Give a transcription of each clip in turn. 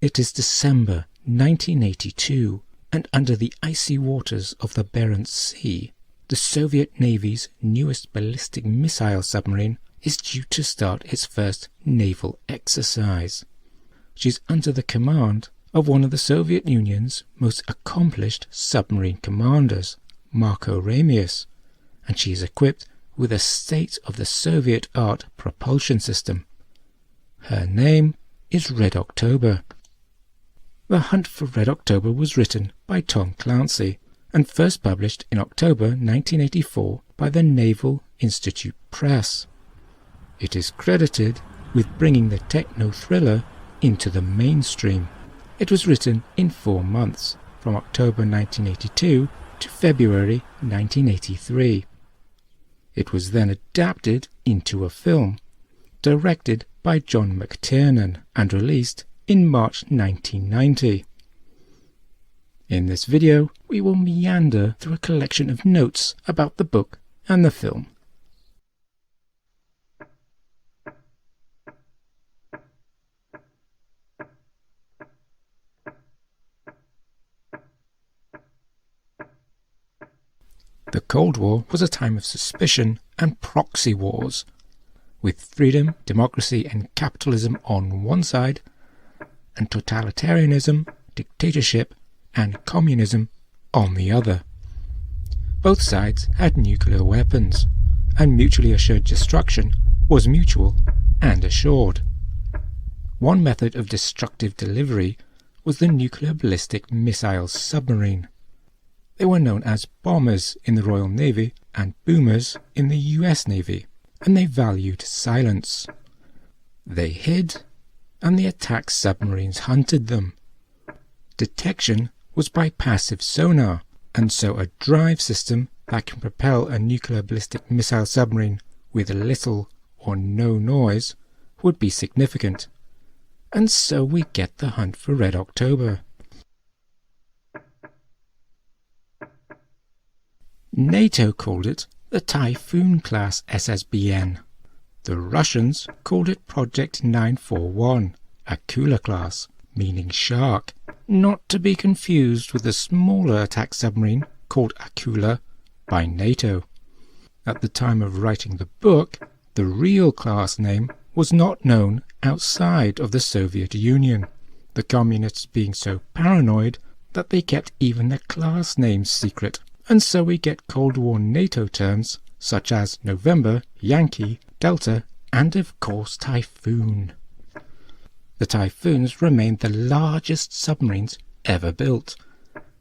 It is December 1982, and under the icy waters of the Barents Sea, the Soviet Navy's newest ballistic missile submarine is due to start its first naval exercise. She's under the command of one of the Soviet Union's most accomplished submarine commanders, Marko Ramius, and she is equipped with a state-of-the-Soviet-art propulsion system. Her name is Red October. The Hunt for Red October was written by Tom Clancy and first published in October 1984 by the Naval Institute Press. It is credited with bringing the techno-thriller into the mainstream. It was written in 4 months, from October 1982 to February 1983. It was then adapted into a film, directed by John McTiernan and released in March 1990. In this video, we will meander through a collection of notes about the book and the film. The Cold War was a time of suspicion and proxy wars, with freedom, democracy and capitalism on one side, and totalitarianism, dictatorship and communism on the other. Both sides had nuclear weapons, and mutually assured destruction was mutual and assured. One method of destructive delivery was the nuclear ballistic missile submarine. They were known as bombers in the Royal Navy and boomers in the US Navy, and they valued silence. They hid, and the attack submarines hunted them. Detection was by passive sonar, and so a drive system that can propel a nuclear ballistic missile submarine with little or no noise would be significant. And so we get the Hunt for Red October. NATO called it the Typhoon class SSBN. The Russians called it Project 941, Akula class, meaning shark, not to be confused with the smaller attack submarine called Akula by NATO. At the time of writing the book, the real class name was not known outside of the Soviet Union, the communists being so paranoid that they kept even the class names secret. And so we get Cold War NATO terms such as November, Yankee, Delta, and of course Typhoon. The Typhoons remained the largest submarines ever built,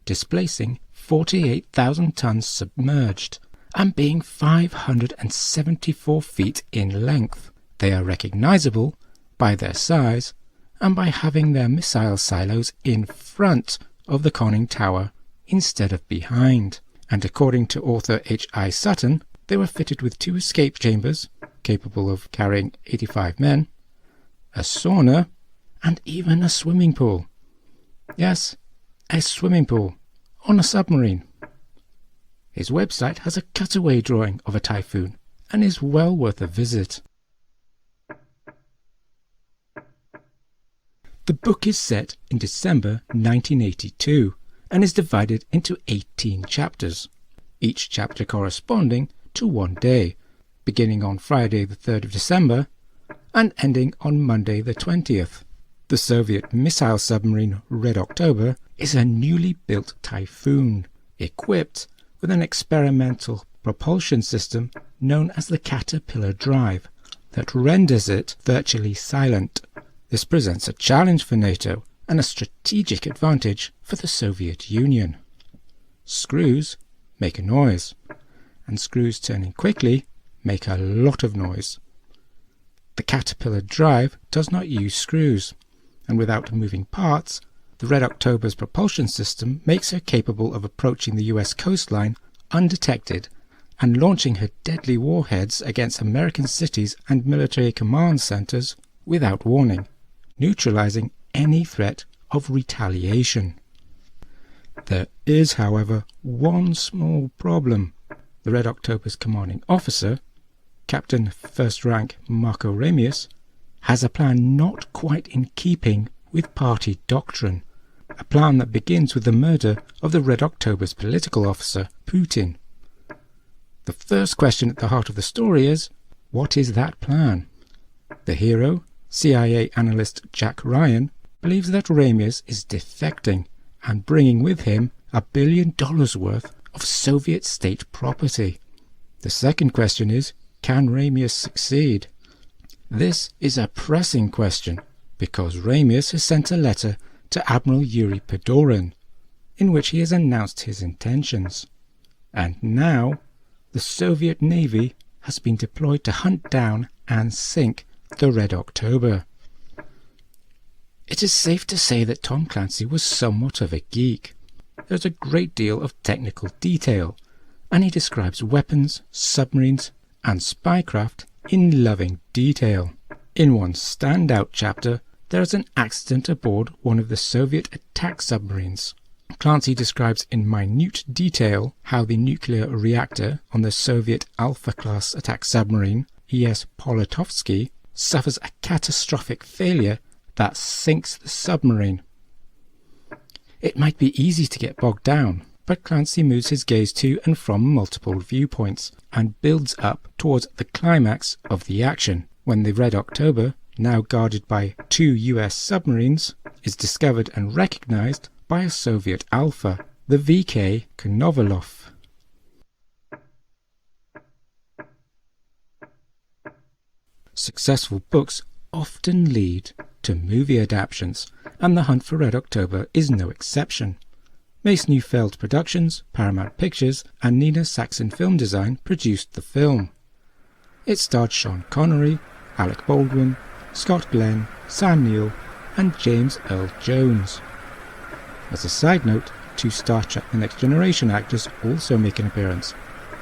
displacing 48,000 tons submerged and being 574 feet in length. They are recognizable by their size and by having their missile silos in front of the conning tower instead of behind. And according to author H.I. Sutton, they were fitted with 2 escape chambers, capable of carrying 85 men, a sauna, and even a swimming pool. Yes, a swimming pool on a submarine. His website has a cutaway drawing of a Typhoon and is well worth a visit. The book is set in December 1982. And is divided into 18 chapters, each chapter corresponding to one day, beginning on Friday the 3rd of December and ending on Monday the 20th. The Soviet missile submarine Red October is a newly built Typhoon, equipped with an experimental propulsion system known as the Caterpillar drive that renders it virtually silent. This presents a challenge for NATO and a strategic advantage for the Soviet Union. Screws make a noise, and screws turning quickly make a lot of noise. The Caterpillar drive does not use screws, and without moving parts, the Red October's propulsion system makes her capable of approaching the US coastline undetected and launching her deadly warheads against American cities and military command centers without warning, neutralizing any threat of retaliation. There is, however, one small problem. The Red October's commanding officer, Captain First Rank Marko Ramius, has a plan not quite in keeping with party doctrine, a plan that begins with the murder of the Red October's political officer, Putin. The first question at the heart of the story is, what is that plan? The hero, CIA analyst Jack Ryan, believes that Ramius is defecting and bringing with him $1 billion worth of Soviet state property. The second question is, can Ramius succeed? This is a pressing question because Ramius has sent a letter to Admiral Yuri Pedorin, in which he has announced his intentions. And now, the Soviet Navy has been deployed to hunt down and sink the Red October. It is safe to say that Tom Clancy was somewhat of a geek. There's a great deal of technical detail, and he describes weapons, submarines, and spycraft in loving detail. In one standout chapter, there is an accident aboard one of the Soviet attack submarines. Clancy describes in minute detail how the nuclear reactor on the Soviet Alpha-class attack submarine, ES Polatovsky, suffers a catastrophic failure that sinks the submarine. It might be easy to get bogged down, but Clancy moves his gaze to and from multiple viewpoints and builds up towards the climax of the action, when the Red October, now guarded by 2 US submarines, is discovered and recognized by a Soviet Alpha, the VK Konovalov. Successful books often lead to movie adaptations, and The Hunt for Red October is no exception. Mace Neufeld Productions, Paramount Pictures, and Nina Saxon Film Design produced the film. It starred Sean Connery, Alec Baldwin, Scott Glenn, Sam Neill, and James Earl Jones. As a side note, 2 Star Trek The Next Generation actors also make an appearance.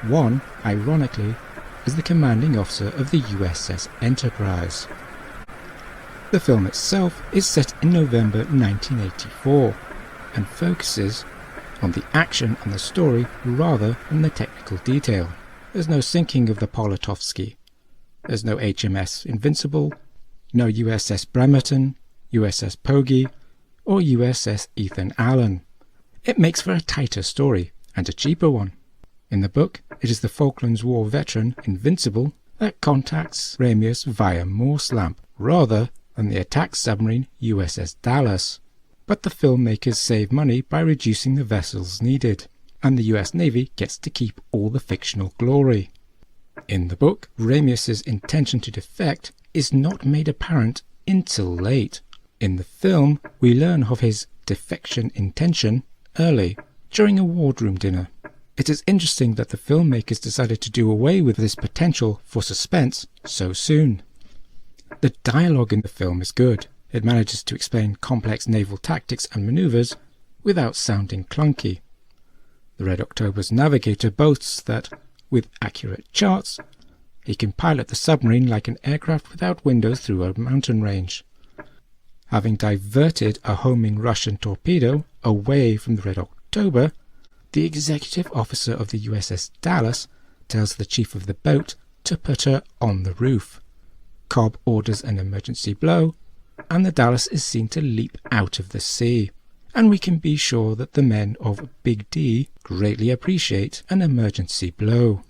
One, ironically, is the commanding officer of the USS Enterprise. The film itself is set in November 1984 and focuses on the action and the story rather than the technical detail. There's no sinking of the Polatovsky. There's no HMS Invincible, no USS Bremerton, USS Pogey, or USS Ethan Allen. It makes for a tighter story, and a cheaper one. In the book, it is the Falklands War veteran Invincible that contacts Ramius via Morse lamp, rather than the attack submarine USS Dallas. But the filmmakers save money by reducing the vessels needed, and the US Navy gets to keep all the fictional glory. In the book, Ramius's intention to defect is not made apparent until late. In the film, we learn of his defection intention early, during a wardroom dinner. It is interesting that the filmmakers decided to do away with this potential for suspense so soon. The dialogue in the film is good. It manages to explain complex naval tactics and maneuvers without sounding clunky. The Red October's navigator boasts that, with accurate charts, he can pilot the submarine like an aircraft without windows through a mountain range. Having diverted a homing Russian torpedo away from the Red October, the executive officer of the USS Dallas tells the chief of the boat to put her on the roof. Cobb orders an emergency blow, and the Dallas is seen to leap out of the sea, and we can be sure that the men of Big D greatly appreciate an emergency blow.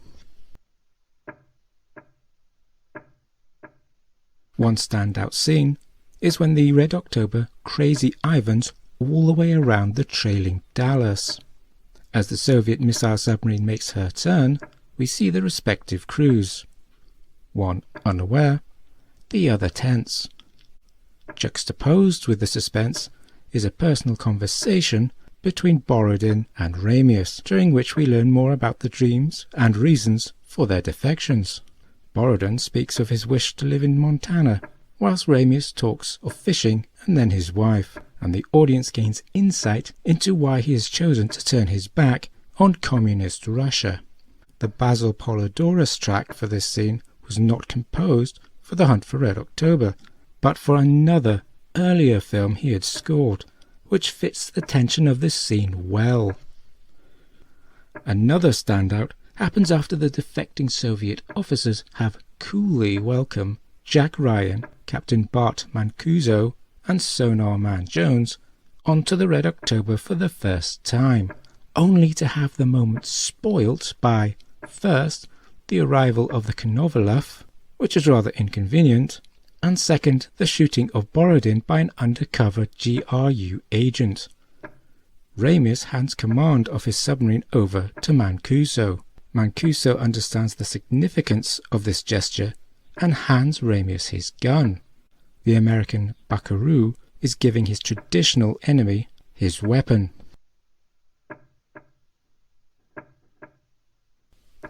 One standout scene is when the Red October Crazy Ivans all the way around the trailing Dallas. As the Soviet missile submarine makes her turn, we see the respective crews, one unaware, the other tense. Juxtaposed with the suspense is a personal conversation between Borodin and Ramius, during which we learn more about the dreams and reasons for their defections. Borodin speaks of his wish to live in Montana, whilst Ramius talks of fishing and then his wife, and the audience gains insight into why he has chosen to turn his back on communist Russia. The Basil Polidorus track for this scene was not composed for The Hunt for Red October, but for another, earlier film he had scored, which fits the tension of this scene well. Another standout happens after the defecting Soviet officers have coolly welcomed Jack Ryan, Captain Bart Mancuso, and Sonar Man Jones onto the Red October for the first time, only to have the moment spoilt by, first, the arrival of the Knoverluff, which is rather inconvenient, and second, the shooting of Borodin by an undercover GRU agent. Ramius hands command of his submarine over to Mancuso. Mancuso understands the significance of this gesture and hands Ramius his gun. The American Buckaroo is giving his traditional enemy his weapon.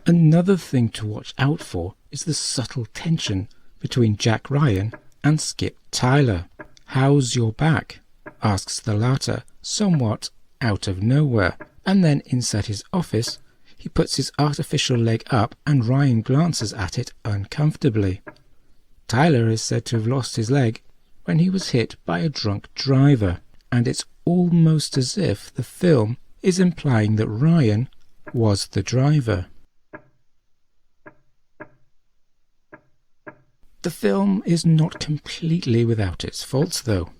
Another thing to watch out for is the subtle tension between Jack Ryan and Skip Tyler. "How's your back?" asks the latter somewhat out of nowhere, and then inside his office he puts his artificial leg up and Ryan glances at it uncomfortably. Tyler is said to have lost his leg when he was hit by a drunk driver, and it's almost as if the film is implying that Ryan was the driver. The film is not completely without its faults, though.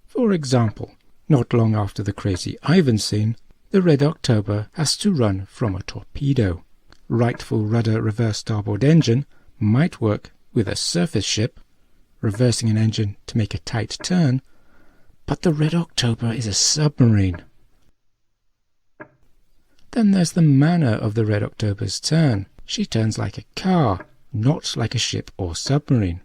For example, not long after the Crazy Ivan scene, the Red October has to run from a torpedo. Rightful rudder reverse starboard engine might work with a surface ship, reversing an engine to make a tight turn, but the Red October is a submarine. Then there's the manner of the Red October's turn. She turns like a car, not like a ship or submarine.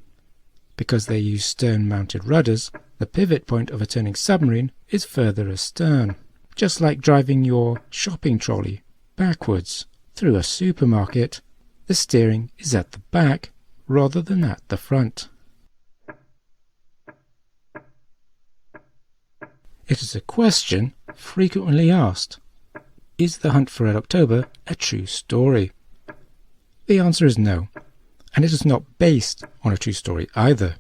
Because they use stern-mounted rudders, the pivot point of a turning submarine is further astern, just like driving your shopping trolley backwards through a supermarket. The steering is at the back rather than at the front. It is a question frequently asked. Is The Hunt for Red October a true story? The answer is no, and it is not based on a true story either.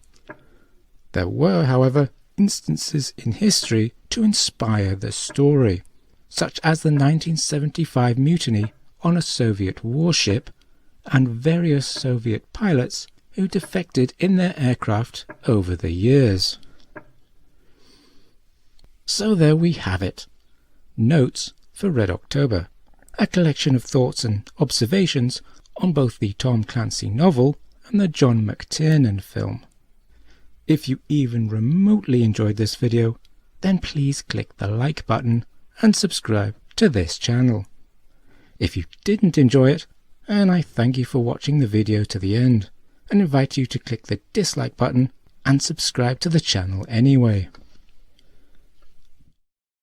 There were, however, instances in history to inspire the story, such as the 1975 mutiny on a Soviet warship and various Soviet pilots who defected in their aircraft over the years. So there we have it. Notes for Red October, a collection of thoughts and observations on both the Tom Clancy novel and the John McTiernan film. If you even remotely enjoyed this video, then please click the like button and subscribe to this channel. If you didn't enjoy it, and I thank you for watching the video to the end, and invite you to click the dislike button and subscribe to the channel anyway.